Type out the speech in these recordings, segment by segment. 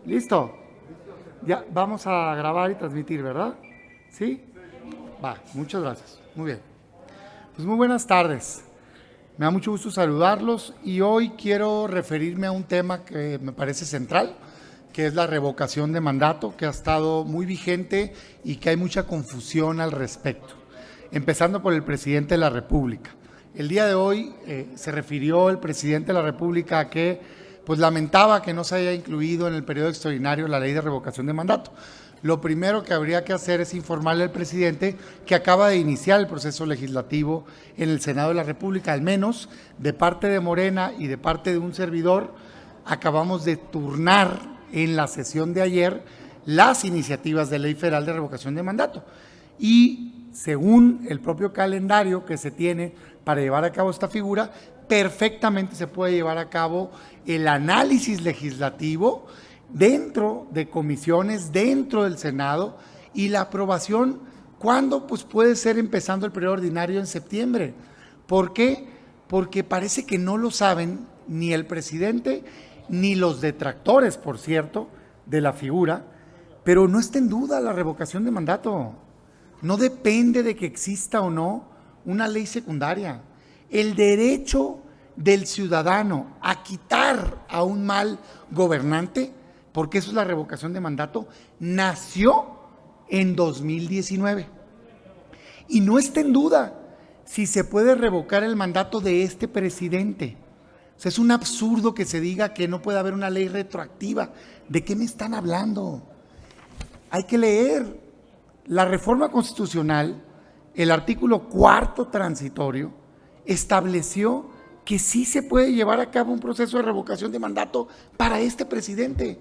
¿Listo? Ya vamos a grabar y transmitir, ¿verdad? ¿Sí? Va, muchas gracias. Muy bien. Pues muy buenas tardes. Me da mucho gusto saludarlos y hoy quiero referirme a un tema que me parece central, que es la revocación de mandato, que ha estado muy vigente y que hay mucha confusión al respecto, empezando por el presidente de la República. El día de hoy se refirió el presidente de la República a que pues lamentaba que no se haya incluido en el periodo extraordinario la ley de revocación de mandato. Lo primero que habría que hacer es informarle al presidente que acaba de iniciar el proceso legislativo en el Senado de la República, al menos de parte de Morena y de parte de un servidor. Acabamos de turnar en la sesión de ayer las iniciativas de ley federal de revocación de mandato y según el propio calendario que se tiene para llevar a cabo esta figura, perfectamente se puede llevar a cabo el análisis legislativo dentro de comisiones, dentro del Senado, y la aprobación, ¿cuándo? Pues puede ser empezando el periodo ordinario en septiembre. ¿Por qué? Porque parece que no lo saben ni el presidente ni los detractores, por cierto, de la figura, pero no está en duda la revocación de mandato. No depende de que exista o no una ley secundaria. El derecho del ciudadano a quitar a un mal gobernante, porque eso es la revocación de mandato, nació en 2019. Y no está en duda si se puede revocar el mandato de este presidente. O sea, es un absurdo que se diga que no puede haber una ley retroactiva. ¿De qué me están hablando? Hay que leer la reforma constitucional, el artículo 4º transitorio, estableció que sí se puede llevar a cabo un proceso de revocación de mandato para este presidente.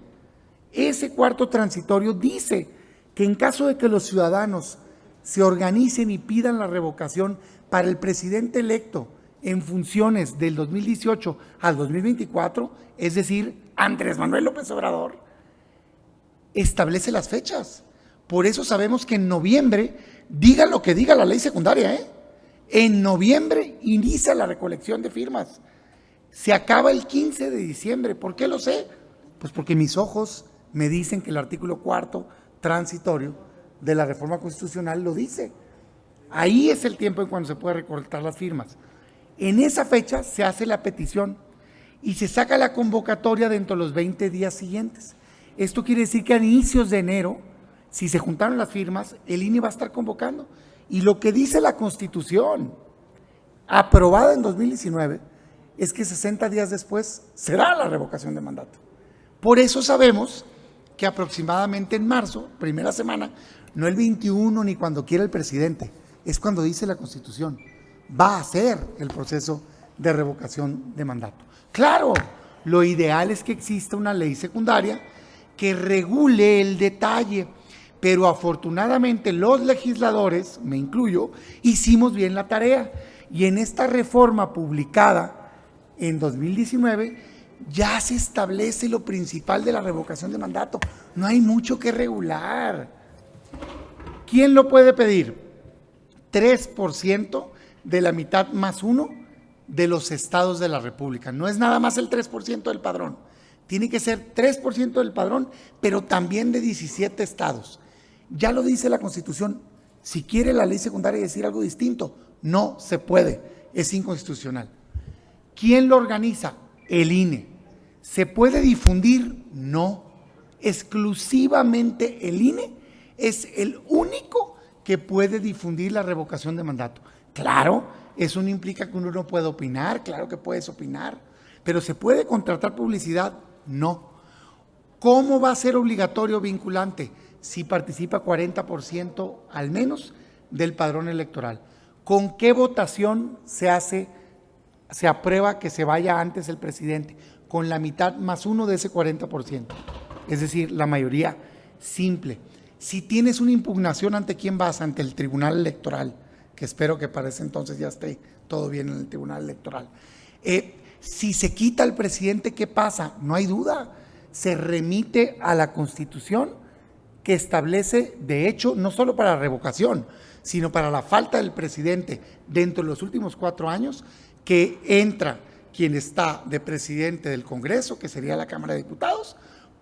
Ese 4º transitorio dice que en caso de que los ciudadanos se organicen y pidan la revocación para el presidente electo en funciones del 2018 al 2024, es decir, Andrés Manuel López Obrador, establece las fechas. Por eso sabemos que en noviembre, diga lo que diga la ley secundaria, en noviembre inicia la recolección de firmas. Se acaba el 15 de diciembre. ¿Por qué lo sé? Pues porque mis ojos me dicen que el artículo 4º transitorio de la reforma constitucional lo dice. Ahí es el tiempo en cuando se puede recolectar las firmas. En esa fecha se hace la petición y se saca la convocatoria dentro de los 20 días siguientes. Esto quiere decir que a inicios de enero, si se juntaron las firmas, el INE va a estar convocando. Y lo que dice la Constitución, aprobada en 2019, es que 60 días después será la revocación de mandato. Por eso sabemos que aproximadamente en marzo, primera semana, no el 21 ni cuando quiera el presidente, es cuando dice la Constitución, va a ser el proceso de revocación de mandato. Claro, lo ideal es que exista una ley secundaria que regule el detalle, pero afortunadamente los legisladores, me incluyo, hicimos bien la tarea y en esta reforma publicada en 2019 ya se establece lo principal de la revocación de mandato. No hay mucho que regular. ¿Quién lo puede pedir? 3% de la mitad más uno de los estados de la República. No es nada más el 3% del padrón. Tiene que ser 3% del padrón, pero también de 17 estados. Ya lo dice la Constitución. Si quiere la ley secundaria decir algo distinto, no se puede. Es inconstitucional. ¿Quién lo organiza? El INE. ¿Se puede difundir? No. Exclusivamente el INE es el único que puede difundir la revocación de mandato. Claro, eso no implica que uno no pueda opinar, claro que puedes opinar, pero ¿se puede contratar publicidad? No. ¿Cómo va a ser obligatorio o vinculante? Si participa 40% al menos del padrón electoral. ¿Con qué votación se aprueba que se vaya antes el presidente? Con la mitad más uno de ese 40%, es decir, la mayoría simple. Si tienes una impugnación, ¿ante quién vas? Ante el Tribunal Electoral, que espero que para ese entonces ya esté todo bien en el Tribunal Electoral. Si se quita al presidente, ¿qué pasa? No hay duda, se remite a la Constitución, que establece, de hecho, no solo para la revocación, sino para la falta del presidente dentro de los últimos 4 años, que entra quien está de presidente del Congreso, que sería la Cámara de Diputados,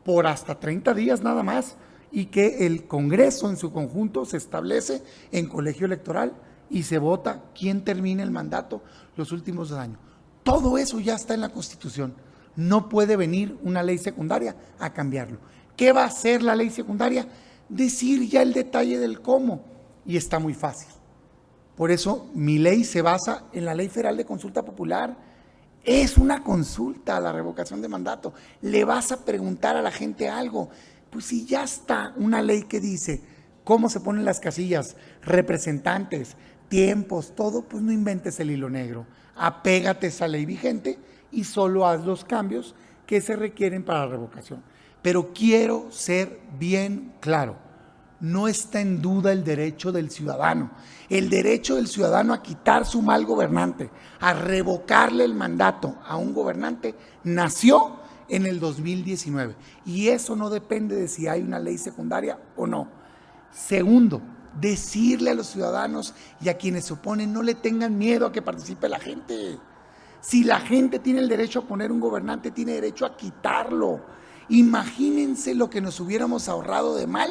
por hasta 30 días nada más, y que el Congreso en su conjunto se establece en colegio electoral y se vota quién termina el mandato los últimos 2 años. Todo eso ya está en la Constitución. No puede venir una ley secundaria a cambiarlo. ¿Qué va a hacer la ley secundaria? Decir ya el detalle del cómo, y está muy fácil. Por eso mi ley se basa en la Ley Federal de Consulta Popular. Es una consulta a la revocación de mandato. Le vas a preguntar a la gente algo. Pues si ya está una ley que dice cómo se ponen las casillas, representantes, tiempos, todo, pues no inventes el hilo negro. Apégate a esa ley vigente y solo haz los cambios que se requieren para la revocación. Pero quiero ser bien claro, no está en duda el derecho del ciudadano. El derecho del ciudadano a quitar su mal gobernante, a revocarle el mandato a un gobernante, nació en el 2019. Y eso no depende de si hay una ley secundaria o no. Segundo, decirle a los ciudadanos y a quienes se oponen, no le tengan miedo a que participe la gente. Si la gente tiene el derecho a poner un gobernante, tiene derecho a quitarlo. Imagínense lo que nos hubiéramos ahorrado de mal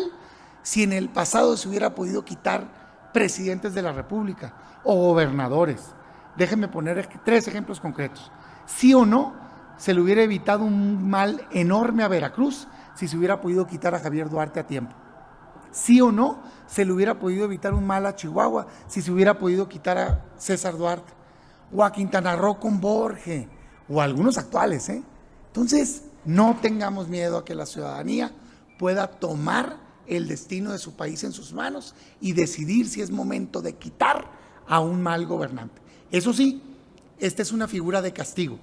si en el pasado se hubiera podido quitar presidentes de la República o gobernadores. Déjenme poner 3 ejemplos concretos. Sí o no, se le hubiera evitado un mal enorme a Veracruz si se hubiera podido quitar a Javier Duarte a tiempo. Sí o no, se le hubiera podido evitar un mal a Chihuahua si se hubiera podido quitar a César Duarte, o a Quintana Roo con Borge, o a algunos actuales, Entonces, no tengamos miedo a que la ciudadanía pueda tomar el destino de su país en sus manos y decidir si es momento de quitar a un mal gobernante. Eso sí, esta es una figura de castigo,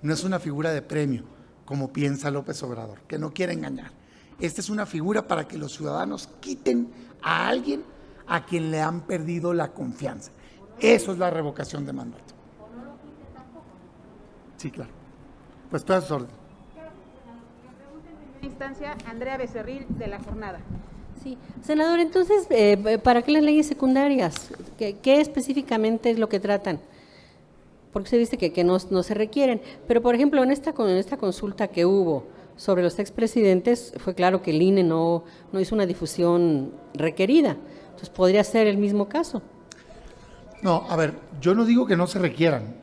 no es una figura de premio, como piensa López Obrador, que no quiere engañar. Esta es una figura para que los ciudadanos quiten a alguien a quien le han perdido la confianza. Eso es la revocación de mandato. Sí, claro. Pues todas sus órdenes. En instancia, Andrea Becerril, de La Jornada. Sí, senador, entonces, ¿para qué las leyes secundarias? ¿Qué específicamente es lo que tratan? Porque se dice que no se requieren, pero por ejemplo, en esta consulta que hubo sobre los expresidentes, fue claro que el INE no hizo una difusión requerida, entonces podría ser el mismo caso. No, a ver, yo no digo que no se requieran,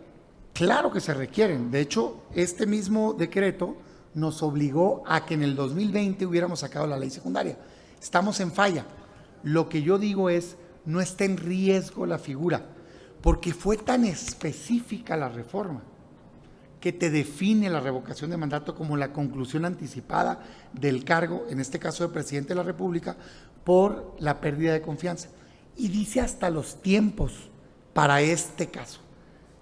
claro que se requieren. De hecho, este mismo decreto nos obligó a que en el 2020 hubiéramos sacado la ley secundaria. Estamos en falla. Lo que yo digo es, no está en riesgo la figura, porque fue tan específica la reforma que te define la revocación de mandato como la conclusión anticipada del cargo, en este caso de presidente de la República, por la pérdida de confianza. Y dice hasta los tiempos para este caso,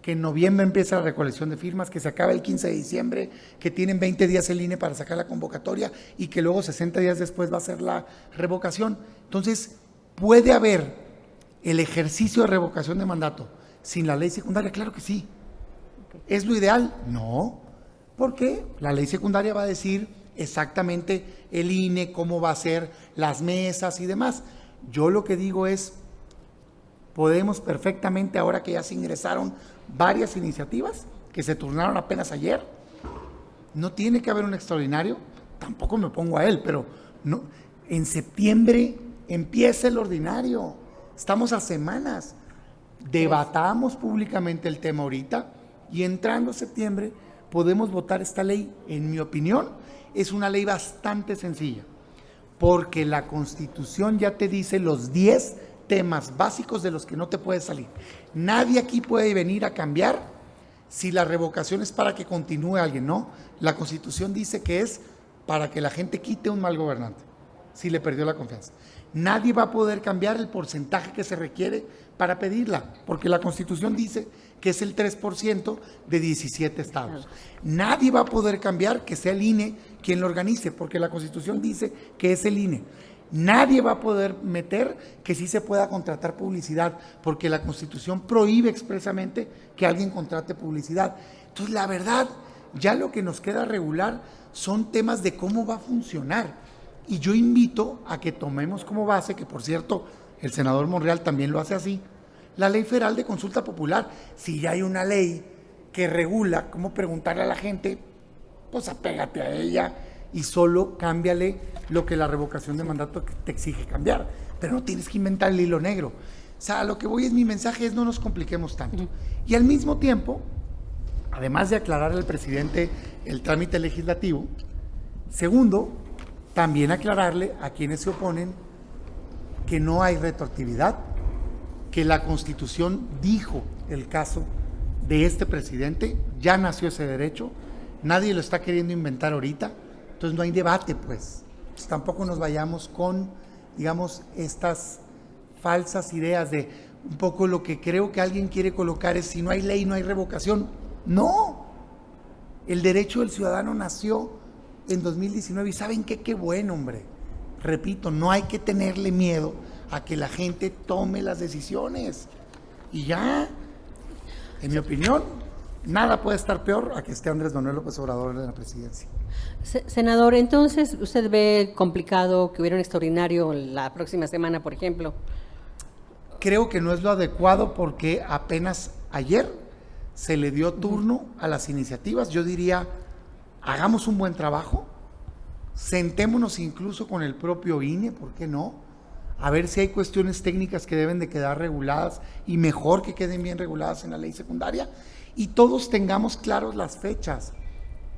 que en noviembre empieza la recolección de firmas, que se acaba el 15 de diciembre, que tienen 20 días el INE para sacar la convocatoria y que luego 60 días después va a ser la revocación. Entonces, ¿puede haber el ejercicio de revocación de mandato sin la ley secundaria? Claro que sí. ¿Es lo ideal? No, porque la ley secundaria va a decir exactamente el INE, cómo va a ser las mesas y demás. Yo lo que digo es, podemos perfectamente, ahora que ya se ingresaron varias iniciativas que se turnaron apenas ayer, no tiene que haber un extraordinario, tampoco me pongo a él, pero no, en septiembre empieza el ordinario, estamos a semanas, debatamos públicamente el tema ahorita y entrando a septiembre podemos votar esta ley. En mi opinión, es una ley bastante sencilla, porque la Constitución ya te dice los 10 temas básicos de los que no te puedes salir. Nadie aquí puede venir a cambiar si la revocación es para que continúe alguien, no. La Constitución dice que es para que la gente quite un mal gobernante, si le perdió la confianza. Nadie va a poder cambiar el porcentaje que se requiere para pedirla, porque la Constitución dice que es el 3% de 17 estados. Nadie va a poder cambiar que sea el INE quien lo organice, porque la Constitución dice que es el INE. Nadie va a poder meter que sí se pueda contratar publicidad, porque la Constitución prohíbe expresamente que alguien contrate publicidad. Entonces, la verdad, ya lo que nos queda regular son temas de cómo va a funcionar. Y yo invito a que tomemos como base, que por cierto, el senador Monreal también lo hace así, la Ley Federal de Consulta Popular. Si ya hay una ley que regula cómo preguntarle a la gente, pues apégate a ella y solo cámbiale lo que la revocación de mandato te exige cambiar, pero no tienes que inventar el hilo negro. O sea, a lo que voy mi mensaje es no nos compliquemos tanto. Y al mismo tiempo, además de aclarar al presidente el trámite legislativo, segundo, también aclararle a quienes se oponen que no hay retroactividad, que la Constitución dijo el caso de este presidente, ya nació ese derecho, nadie lo está queriendo inventar ahorita, entonces no hay debate, pues. Entonces, tampoco nos vayamos con, digamos, estas falsas ideas de un poco lo que creo que alguien quiere colocar es si no hay ley, no hay revocación. No, el derecho del ciudadano nació en 2019 y ¿saben qué? Qué bueno, hombre. Repito, no hay que tenerle miedo a que la gente tome las decisiones. Y ya, en mi opinión, nada puede estar peor a que esté Andrés Manuel López Obrador en la presidencia. Senador, entonces, ¿usted ve complicado que hubiera un extraordinario la próxima semana, por ejemplo? Creo que no es lo adecuado porque apenas ayer se le dio turno a las iniciativas. Yo diría, hagamos un buen trabajo, sentémonos incluso con el propio INE, ¿por qué no? A ver si hay cuestiones técnicas que deben de quedar reguladas y mejor que queden bien reguladas en la ley secundaria y todos tengamos claros las fechas.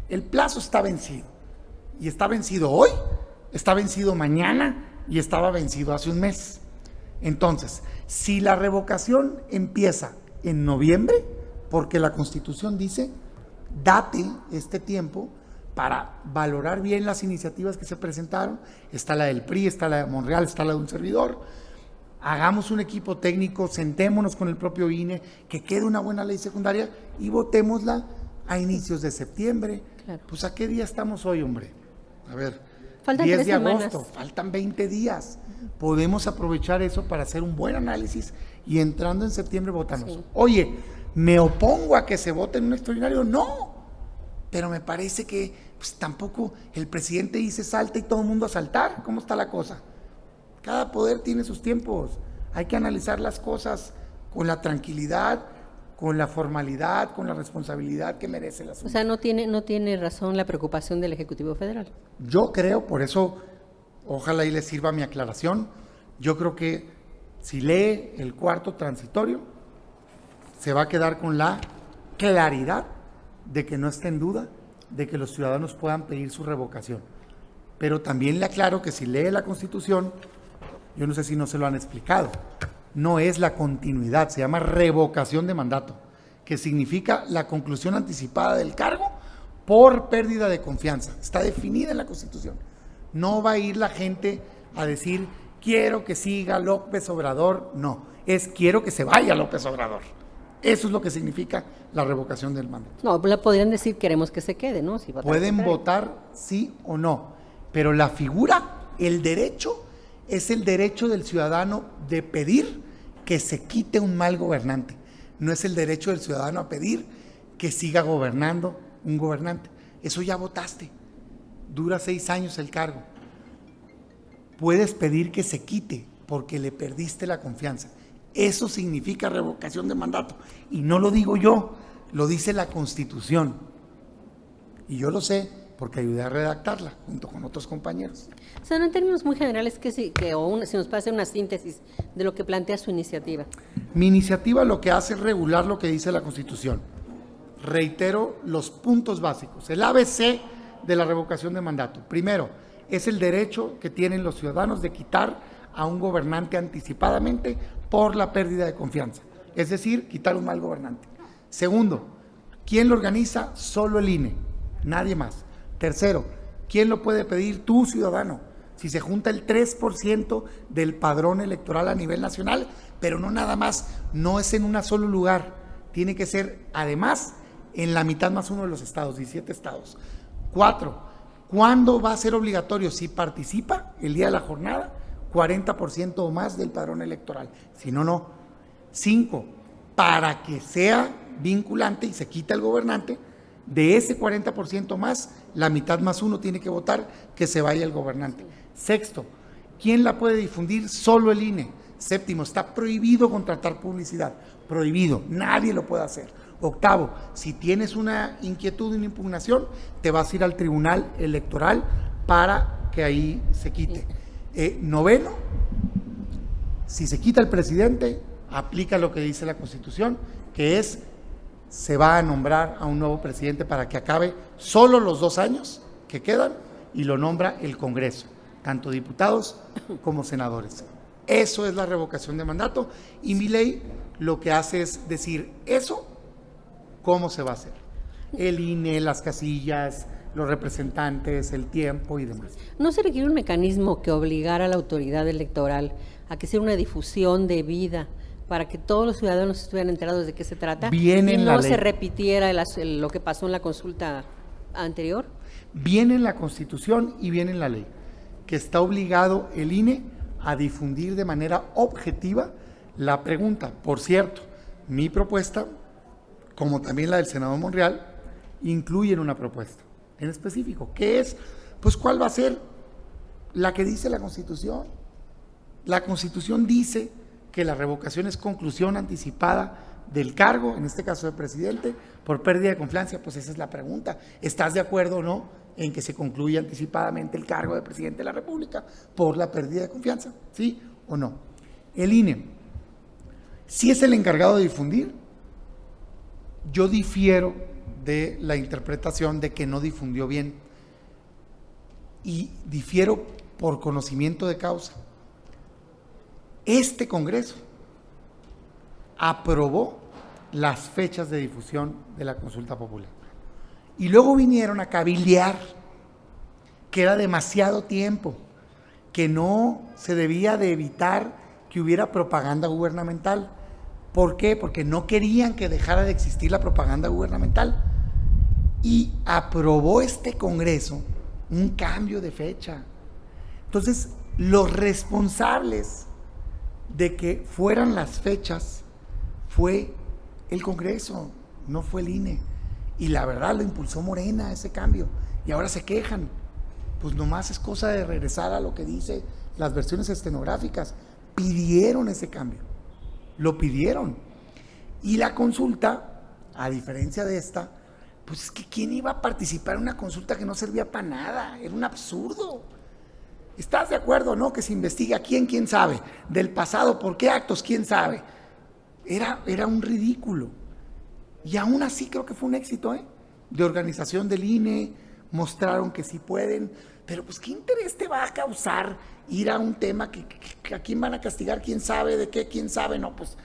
El plazo está vencido y está vencido hoy, está vencido mañana y estaba vencido hace un mes. Entonces, si la revocación empieza en noviembre, porque la Constitución dice, date este tiempo para valorar bien las iniciativas que se presentaron, está la del PRI, está la de Monreal, está la de un servidor, hagamos un equipo técnico, sentémonos con el propio INE, que quede una buena ley secundaria y votémosla a inicios de septiembre. Claro. Pues ¿a qué día estamos hoy, hombre? A ver, faltan 10 3 de agosto, semanas. Faltan 20 días. Podemos aprovechar eso para hacer un buen análisis y entrando en septiembre votamos. Sí. Oye, ¿me opongo a que se vote en un extraordinario? No, pero me parece que pues, tampoco el presidente dice salta y todo el mundo a saltar. ¿Cómo está la cosa? Cada poder tiene sus tiempos. Hay que analizar las cosas con la tranquilidad, con la formalidad, con la responsabilidad que merece el asunto. O sea, no tiene razón la preocupación del Ejecutivo Federal. Yo creo, por eso, ojalá y le sirva mi aclaración, yo creo que si lee el cuarto transitorio, se va a quedar con la claridad de que no está en duda de que los ciudadanos puedan pedir su revocación. Pero también le aclaro que si lee la Constitución, yo no sé si no se lo han explicado, no es la continuidad, se llama revocación de mandato, que significa la conclusión anticipada del cargo por pérdida de confianza. Está definida en la Constitución. No va a ir la gente a decir, quiero que siga López Obrador. No, es quiero que se vaya López Obrador. Eso es lo que significa la revocación del mandato. No, podrían decir queremos que se quede, ¿no? Si pueden votar sí o no, pero la figura, el derecho, es el derecho del ciudadano de pedir que se quite un mal gobernante. No es el derecho del ciudadano a pedir que siga gobernando un gobernante. Eso ya votaste. Dura 6 años el cargo. Puedes pedir que se quite porque le perdiste la confianza. Eso significa revocación de mandato. Y no lo digo yo, lo dice la Constitución. Y yo lo sé porque ayudé a redactarla junto con otros compañeros. O sea, no en términos muy generales, si nos puede hacer una síntesis de lo que plantea su iniciativa. Mi iniciativa lo que hace es regular lo que dice la Constitución. Reitero los puntos básicos. El ABC de la revocación de mandato. Primero, es el derecho que tienen los ciudadanos de quitar a un gobernante anticipadamente por la pérdida de confianza. Es decir, quitar un mal gobernante. Segundo, ¿quién lo organiza? Solo el INE, nadie más. Tercero, ¿quién lo puede pedir? Tú, ciudadano. Si se junta el 3% del padrón electoral a nivel nacional, pero no nada más, no es en un solo lugar, tiene que ser además en la mitad más uno de los estados, 17 estados. 4, ¿cuándo va a ser obligatorio? Si participa el día de la jornada, 40% o más del padrón electoral, si no, no. 5, para que sea vinculante y se quita el gobernante, de ese 40% más, la mitad más uno tiene que votar que se vaya el gobernante. Sexto, ¿quién la puede difundir? Solo el INE. Séptimo, está prohibido contratar publicidad, prohibido, nadie lo puede hacer. Octavo, si tienes una inquietud, una impugnación, te vas a ir al Tribunal Electoral para que ahí se quite. Noveno, si se quita el presidente, aplica lo que dice la Constitución, que es, se va a nombrar a un nuevo presidente para que acabe solo los 2 años que quedan y lo nombra el Congreso, tanto diputados como senadores. Eso es la revocación de mandato y mi ley lo que hace es decir, eso, ¿cómo se va a hacer? El INE, las casillas, los representantes, el tiempo y demás. ¿No se requiere un mecanismo que obligara a la autoridad electoral a que sea una difusión debida para que todos los ciudadanos estuvieran enterados de qué se trata Viene y en la no ley. se repitiera lo que pasó en la consulta anterior? Viene en la Constitución y viene en la ley, que está obligado el INE a difundir de manera objetiva la pregunta. Por cierto, mi propuesta, como también la del senador Monreal, incluyen una propuesta en específico, que es, pues, ¿cuál va a ser la que dice la Constitución? La Constitución dice que la revocación es conclusión anticipada del cargo, en este caso de presidente, por pérdida de confianza. Pues esa es la pregunta. ¿Estás de acuerdo o no en que se concluya anticipadamente el cargo de presidente de la República por la pérdida de confianza? ¿Sí o no? El INE, si es el encargado de difundir, yo difiero de la interpretación de que no difundió bien y difiero por conocimiento de causa. Este Congreso aprobó las fechas de difusión de la consulta popular y luego vinieron a cabildear que era demasiado tiempo, que no se debía de evitar que hubiera propaganda gubernamental. ¿Por qué? Porque no querían que dejara de existir la propaganda gubernamental. Y aprobó este Congreso un cambio de fecha. Entonces, los responsables de que fueran las fechas fue el Congreso, no fue el INE. Y la verdad lo impulsó Morena ese cambio. Y ahora se quejan. Pues nomás es cosa de regresar a lo que dice las versiones estenográficas. Pidieron ese cambio. Lo pidieron. Y la consulta, a diferencia de esta, pues es que ¿quién iba a participar en una consulta que no servía para nada? Era un absurdo. ¿Estás de acuerdo, no? Que se investigue a quién sabe. Del pasado, ¿por qué actos? ¿Quién sabe? Era un ridículo. Y aún así creo que fue un éxito, de organización del INE, mostraron que sí pueden, pero pues ¿qué interés te va a causar ir a un tema que a quién van a castigar? ¿Quién sabe de qué? ¿Quién sabe? No, pues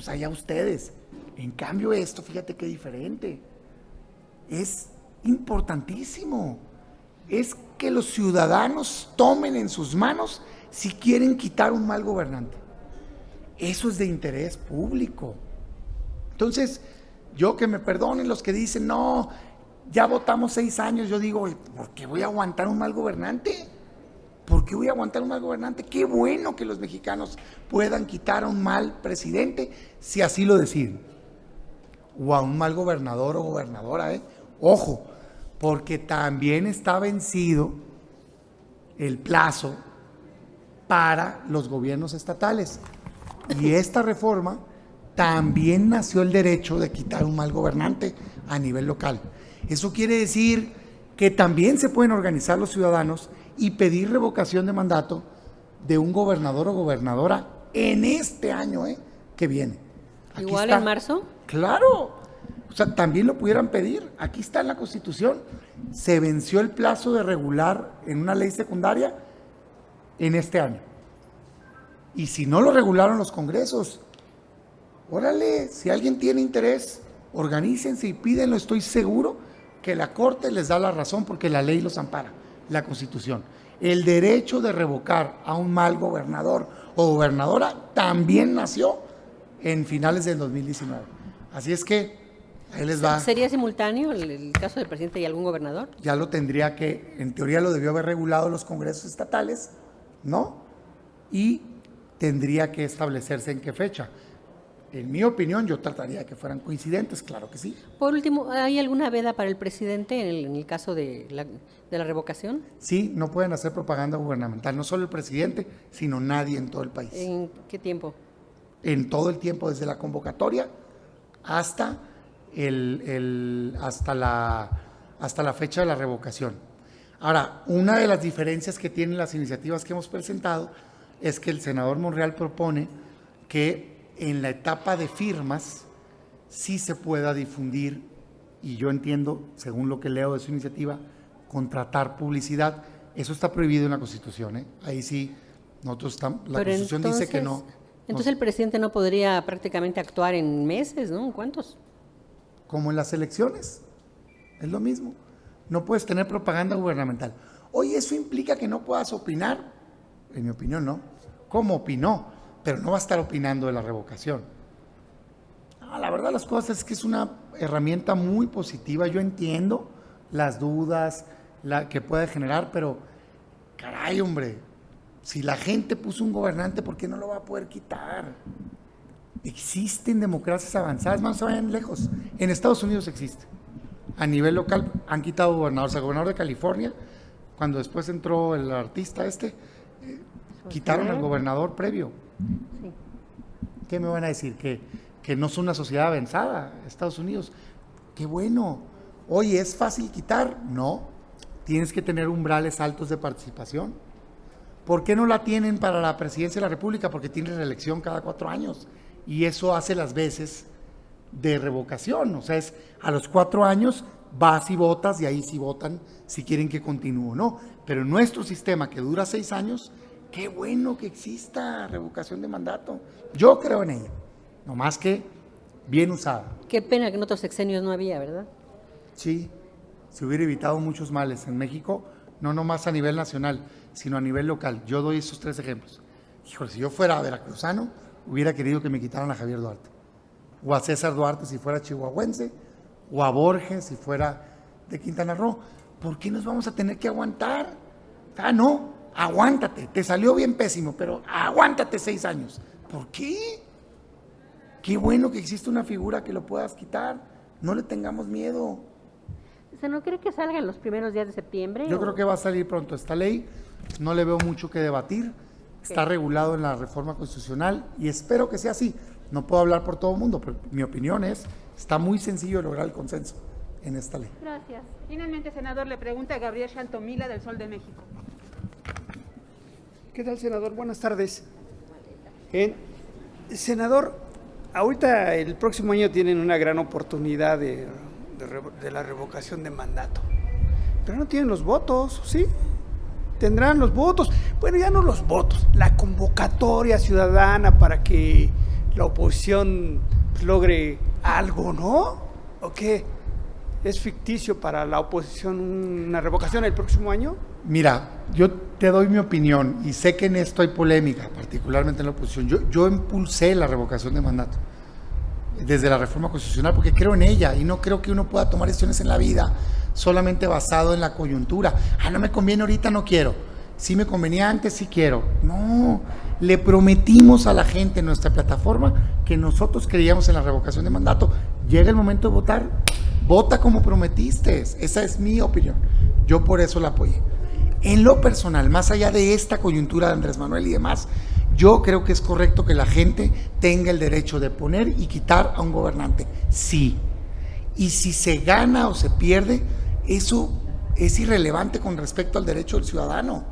allá ustedes. En cambio esto, fíjate qué diferente. Es importantísimo. Es que los ciudadanos tomen en sus manos si quieren quitar un mal gobernante. Eso es de interés público. Entonces, yo que me perdonen los que dicen, no, ya votamos 6 años, yo digo, ¿por qué voy a aguantar un mal gobernante? ¿Por qué voy a aguantar un mal gobernante? Qué bueno que los mexicanos puedan quitar a un mal presidente si así lo deciden. O a un mal gobernador o gobernadora, Ojo, porque también está vencido el plazo para los gobiernos estatales. Y esta reforma también nació el derecho de quitar un mal gobernante a nivel local. Eso quiere decir que también se pueden organizar los ciudadanos y pedir revocación de mandato de un gobernador o gobernadora en este año que viene. Aquí ¿Igual está. en marzo? Claro. O sea, también lo pudieran pedir. Aquí está en la Constitución. Se venció el plazo de regular en una ley secundaria en este año. Y si no lo regularon los congresos, órale, si alguien tiene interés, organícense y pídenlo. Estoy seguro que la Corte les da la razón porque la ley los ampara, la Constitución. El derecho de revocar a un mal gobernador o gobernadora también nació en finales del 2019. Así es que ahí les va. ¿Sería simultáneo el caso del presidente y algún gobernador? Ya lo tendría que, en teoría lo debió haber regulado los congresos estatales, ¿no? Y tendría que establecerse en qué fecha. En mi opinión, yo trataría de que fueran coincidentes, claro que sí. Por último, ¿hay alguna veda para el presidente en el caso de la revocación? Sí, no pueden hacer propaganda gubernamental, no solo el presidente, sino nadie en todo el país. ¿En qué tiempo? En todo el tiempo, desde la convocatoria hasta la fecha de la revocación. Ahora, una de las diferencias que tienen las iniciativas que hemos presentado es que el senador Monreal propone que en la etapa de firmas sí se pueda difundir, y yo entiendo, según lo que leo de su iniciativa, contratar publicidad. Eso está prohibido en la Constitución, ¿eh? Ahí sí, nosotros estamos, la Pero Constitución dice que no. Entonces el presidente no podría prácticamente actuar en meses, ¿no? ¿Cuántos? Como en las elecciones, es lo mismo. No puedes tener propaganda gubernamental. Oye, ¿eso implica que no puedas opinar? En mi opinión, no. ¿Cómo opinó? Pero no va a estar opinando de la revocación. La verdad las cosas es que es una herramienta muy positiva. Yo entiendo las dudas que puede generar, pero caray, hombre, si la gente puso un gobernante, ¿por qué no lo va a poder quitar? Existen democracias avanzadas, no se vayan lejos. En Estados Unidos existe. A nivel local han quitado gobernadores. El gobernador de California, cuando después entró el artista quitaron al gobernador previo. Sí. ¿Qué me van a decir? Que no es una sociedad avanzada, Estados Unidos. Qué bueno. Oye, ¿es fácil quitar? No. Tienes que tener umbrales altos de participación. ¿Por qué no la tienen para la presidencia de la República? Porque tiene reelección cada 4 años. Y eso hace las veces de revocación. O sea, es a los 4 años vas y votas, y ahí sí votan si quieren que continúe o no. Pero en nuestro sistema, que dura 6 años, qué bueno que exista revocación de mandato. Yo creo en ella, nomás que bien usada. Qué pena que en otros sexenios no había, ¿verdad? Sí, se hubiera evitado muchos males en México, no nomás a nivel nacional, sino a nivel local. Yo doy esos 3 ejemplos. Híjole, si yo fuera veracruzano, hubiera querido que me quitaran a Javier Duarte, o a César Duarte si fuera chihuahuense, o a Borges si fuera de Quintana Roo. ¿Por qué nos vamos a tener que aguantar? No, aguántate, te salió bien pésimo, pero aguántate 6 años. ¿Por qué? Qué bueno que existe una figura que lo puedas quitar, no le tengamos miedo. ¿Se no cree que salga en los primeros días de septiembre? Yo creo que va a salir pronto esta ley, no le veo mucho que debatir, está regulado en la reforma constitucional y espero que sea así. No puedo hablar por todo el mundo, pero mi opinión es, está muy sencillo lograr el consenso en esta ley. Gracias. Finalmente, senador, le pregunta a Gabriel Shantomila del Sol de México. ¿Qué tal, senador? Buenas tardes. Senador, ahorita el próximo año tienen una gran oportunidad de la revocación de mandato, pero no tienen los votos, ¿sí? Tendrán los votos, bueno, ya no los votos, la convocatoria ciudadana para que la oposición logre algo, ¿no? ¿O qué? ¿Es ficticio para la oposición una revocación el próximo año? Mira, yo te doy mi opinión y sé que en esto hay polémica, particularmente en la oposición. Yo impulsé la revocación de mandato desde la reforma constitucional porque creo en ella y no creo que uno pueda tomar decisiones en la vida solamente basado en la coyuntura. No me conviene ahorita, no quiero. Sí me convenía antes, sí quiero. No, le prometimos a la gente en nuestra plataforma que nosotros creíamos en la revocación de mandato. Llega el momento de votar, vota como prometiste. Esa es mi opinión. Yo por eso la apoyé. En lo personal, más allá de esta coyuntura de Andrés Manuel y demás, yo creo que es correcto que la gente tenga el derecho de poner y quitar a un gobernante. Sí. Y si se gana o se pierde, eso es irrelevante con respecto al derecho del ciudadano.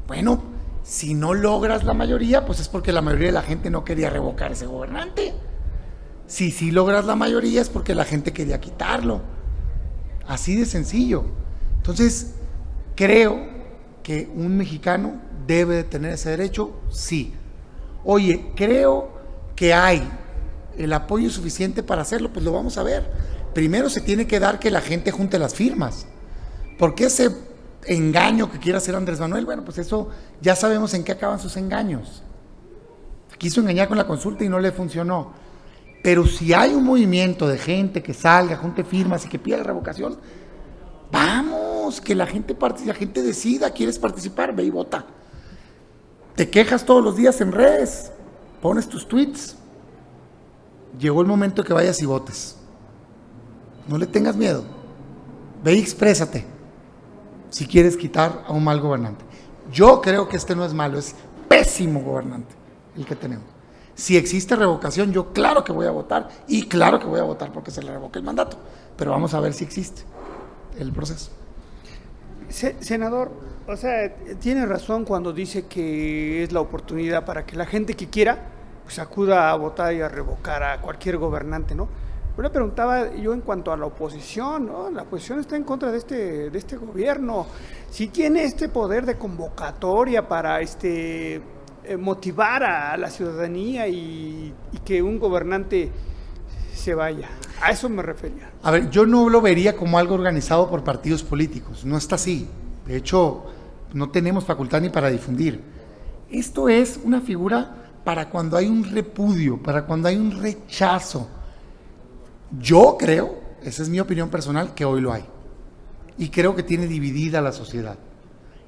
Bueno, si no logras la mayoría, pues es porque la mayoría de la gente no quería revocar ese gobernante. Si sí logras la mayoría es porque la gente quería quitarlo. Así de sencillo. Entonces, creo que un mexicano debe de tener ese derecho, sí. Oye, creo que hay el apoyo suficiente para hacerlo, pues lo vamos a ver. Primero se tiene que dar que la gente junte las firmas. Porque ese engaño que quiere hacer Andrés Manuel, bueno, pues eso ya sabemos en qué acaban sus engaños. Quiso engañar con la consulta y no le funcionó. Pero si hay un movimiento de gente que salga, junte firmas y que pida la revocación, vamos, que la gente decida, ¿quieres participar? Ve y vota. Te quejas todos los días en redes, pones tus tweets. Llegó el momento que vayas y votes. No le tengas miedo. Ve y exprésate si quieres quitar a un mal gobernante. Yo creo que este no es malo, es pésimo gobernante el que tenemos. Si existe revocación, yo claro que voy a votar y claro que voy a votar porque se le revoque el mandato. Pero vamos a ver si existe el proceso. Senador, o sea, tiene razón cuando dice que es la oportunidad para que la gente que quiera pues acuda a votar y a revocar a cualquier gobernante, ¿no? Yo le preguntaba yo en cuanto a la oposición, ¿no? La oposición está en contra de este gobierno. Si tiene este poder de convocatoria para motivar a la ciudadanía y que un gobernante se vaya. A eso me refería. A ver, yo no lo vería como algo organizado por partidos políticos, no está así. De hecho, no tenemos facultad ni para difundir. Esto es una figura para cuando hay un repudio, para cuando hay un rechazo. Yo creo, esa es mi opinión personal, que hoy lo hay. Y creo que tiene dividida la sociedad.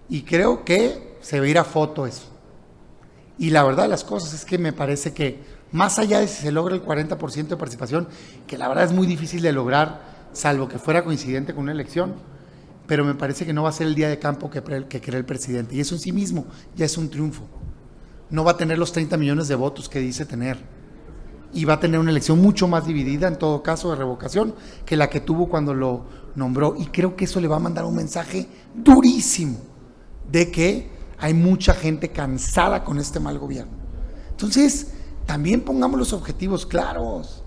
Y creo que se va a ir a foto eso. Y la verdad de las cosas es que me parece que, más allá de si se logra el 40% de participación, que la verdad es muy difícil de lograr, salvo que fuera coincidente con una elección, pero me parece que no va a ser el día de campo que cree el presidente. Y eso en sí mismo ya es un triunfo. No va a tener los 30 millones de votos que dice tener. Y va a tener una elección mucho más dividida, en todo caso, de revocación, que la que tuvo cuando lo nombró. Y creo que eso le va a mandar un mensaje durísimo de que hay mucha gente cansada con este mal gobierno. Entonces, también pongamos los objetivos claros.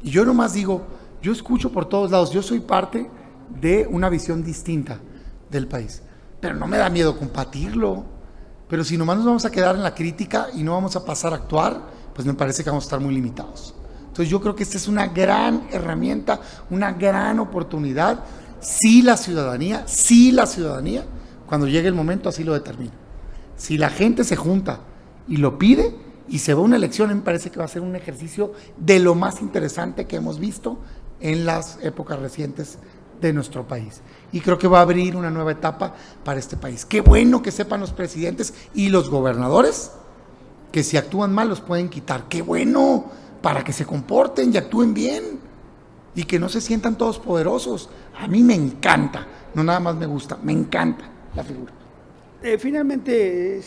Y yo nomás digo, yo escucho por todos lados, yo soy parte de una visión distinta del país, pero no me da miedo compartirlo. Pero si nomás nos vamos a quedar en la crítica y no vamos a pasar a actuar, pues me parece que vamos a estar muy limitados. Entonces yo creo que esta es una gran herramienta, una gran oportunidad, si la ciudadanía, cuando llegue el momento así lo determina. Si la gente se junta y lo pide y se va a una elección, me parece que va a ser un ejercicio de lo más interesante que hemos visto en las épocas recientes de nuestro país. Y creo que va a abrir una nueva etapa para este país. Qué bueno que sepan los presidentes y los gobernadores que si actúan mal los pueden quitar. Qué bueno, para que se comporten y actúen bien y que no se sientan todos poderosos. A mí me encanta, no nada más me gusta, me encanta la figura. Finalmente,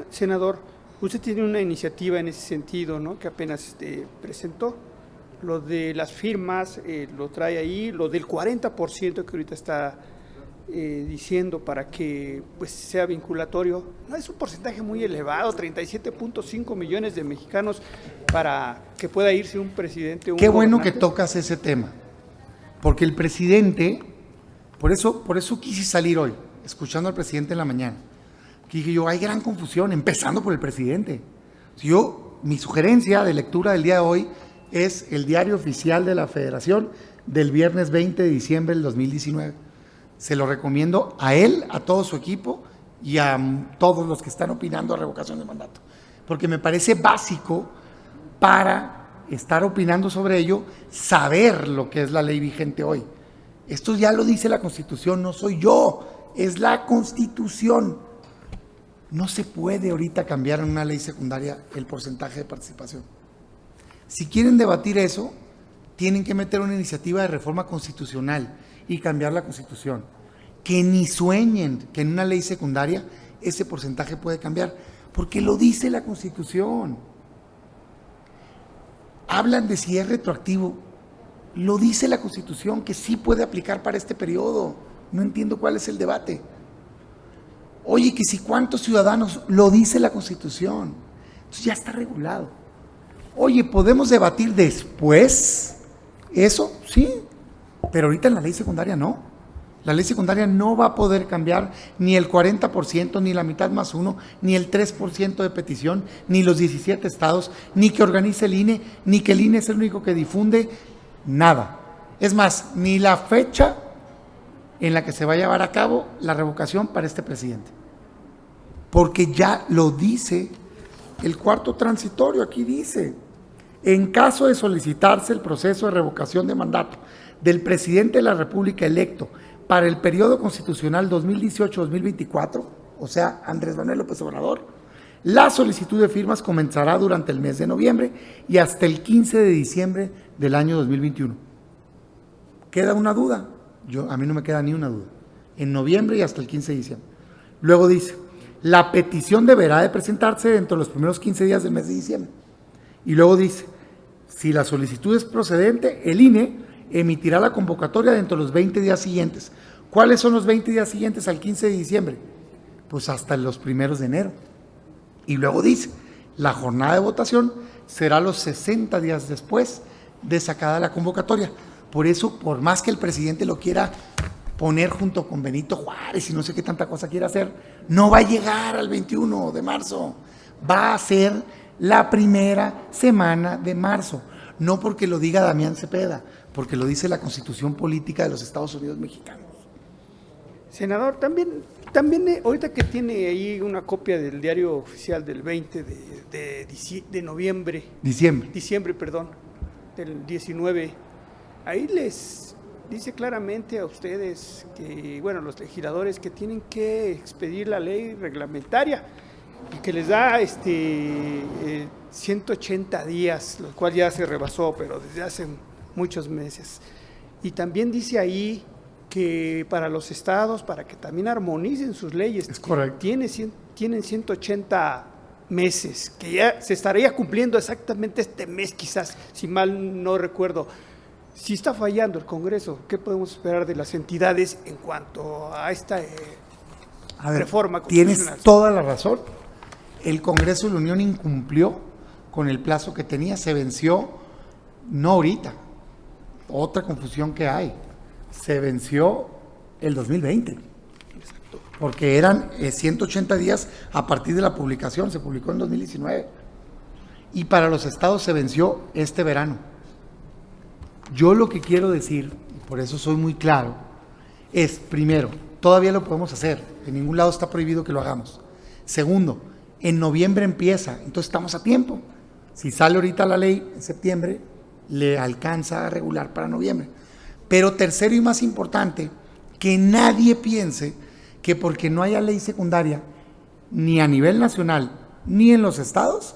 senador, usted tiene una iniciativa en ese sentido, ¿no? Que apenas presentó. Lo de las firmas lo trae ahí, lo del 40% que ahorita está diciendo para que pues sea vinculatorio. No es un porcentaje muy elevado, 37.5 millones de mexicanos para que pueda irse un presidente. Qué bueno que tocas ese tema, porque el presidente, por eso quise salir hoy, escuchando al presidente en la mañana, que dije yo, hay gran confusión, empezando por el presidente. Mi sugerencia de lectura del día de hoy es el diario oficial de la Federación del viernes 20 de diciembre del 2019. Se lo recomiendo a él, a todo su equipo y a todos los que están opinando a revocación de mandato, porque me parece básico para estar opinando sobre ello, saber lo que es la ley vigente hoy. Esto ya lo dice la Constitución, no soy yo, es la Constitución. No se puede ahorita cambiar en una ley secundaria el porcentaje de participación. Si quieren debatir eso, tienen que meter una iniciativa de reforma constitucional y cambiar la Constitución. Que ni sueñen que en una ley secundaria ese porcentaje puede cambiar, porque lo dice la Constitución. Hablan de si es retroactivo, lo dice la Constitución, que sí puede aplicar para este periodo. No entiendo cuál es el debate. Oye, que si cuántos ciudadanos, lo dice la Constitución. Entonces ya está regulado. Oye, ¿podemos debatir después eso? Sí, pero ahorita en la ley secundaria no. La ley secundaria no va a poder cambiar ni el 40%, ni la mitad más uno, ni el 3% de petición, ni los 17 estados, ni que organice el INE, ni que el INE es el único que difunde, nada. Es más, ni la fecha en la que se va a llevar a cabo la revocación para este presidente. Porque ya lo dice el cuarto transitorio, aquí dice, en caso de solicitarse el proceso de revocación de mandato del presidente de la República electo para el periodo constitucional 2018-2024, o sea, Andrés Manuel López Obrador, la solicitud de firmas comenzará durante el mes de noviembre y hasta el 15 de diciembre del año 2021. ¿Queda una duda? A mí no me queda ni una duda. En noviembre y hasta el 15 de diciembre. Luego dice, la petición deberá de presentarse dentro de los primeros 15 días del mes de diciembre. Y luego dice, si la solicitud es procedente, el INE emitirá la convocatoria dentro de los 20 días siguientes, ¿Cuáles son los 20 días siguientes al 15 de diciembre? Pues hasta los 1 de enero. Y luego dice, la jornada de votación será los 60 días después de sacada la convocatoria. Por eso, por más que el presidente lo quiera poner junto con Benito Juárez y no sé qué tanta cosa quiera hacer, no va a llegar al 21 de marzo. Va a ser la primera semana de marzo. No porque lo diga Damián Cepeda, porque lo dice la Constitución Política de los Estados Unidos Mexicanos. Senador, también ahorita que tiene ahí una copia del diario oficial del 20 de noviembre, diciembre, perdón, del 19, ahí les dice claramente a ustedes que, bueno, los legisladores que tienen que expedir la ley reglamentaria y que les da 180 días, lo cual ya se rebasó, pero desde hace muchos meses. Y también dice ahí que para los estados, para que también armonicen sus leyes, es correcto, tienen 180 meses, que ya se estaría cumpliendo exactamente este mes quizás, si mal no recuerdo. Si está fallando el Congreso, ¿qué podemos esperar de las entidades en cuanto a esta reforma constitucional? Tienes toda la razón. El Congreso de la Unión incumplió con el plazo que tenía, se venció, no ahorita, otra confusión que hay, se venció el 2020. Exacto. Porque eran 180 días a partir de la publicación, se publicó en 2019. Y para los estados se venció este verano. Yo lo que quiero decir, y por eso soy muy claro, es, primero, todavía lo podemos hacer, en ningún lado está prohibido que lo hagamos. Segundo, en noviembre empieza, entonces estamos a tiempo. Si sale ahorita la ley en septiembre, le alcanza a regular para noviembre. Pero tercero y más importante, que nadie piense que porque no haya ley secundaria, ni a nivel nacional, ni en los estados,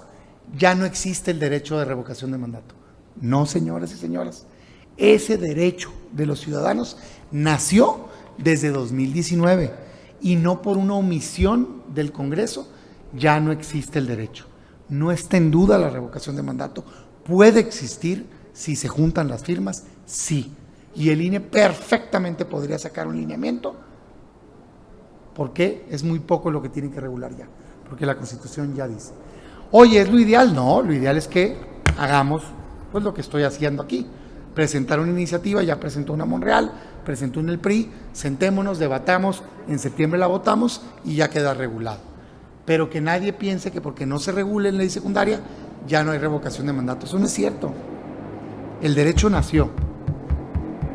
ya no existe el derecho de revocación de mandato. No, señoras y señoras, ese derecho de los ciudadanos nació desde 2019 y no por una omisión del Congreso, ya no existe el derecho. No está en duda la revocación de mandato. ¿Puede existir si se juntan las firmas? Sí. Y el INE perfectamente podría sacar un lineamiento. ¿Por qué? Es muy poco lo que tienen que regular ya, porque la Constitución ya dice. Oye, ¿es lo ideal? No, lo ideal es que hagamos pues lo que estoy haciendo aquí. Presentar una iniciativa, ya presentó una Monreal, presentó una el PRI, sentémonos, debatamos, en septiembre la votamos y ya queda regulado. Pero que nadie piense que porque no se regule en ley secundaria, ya no hay revocación de mandato. Eso no es cierto. El derecho nació,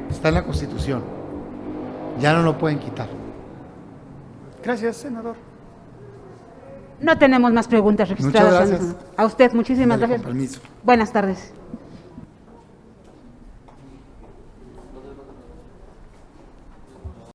está en la Constitución, ya no lo pueden quitar. Gracias, senador. No tenemos más preguntas registradas. Muchas gracias. A usted, muchísimas Dale, gracias. con permiso. Buenas tardes.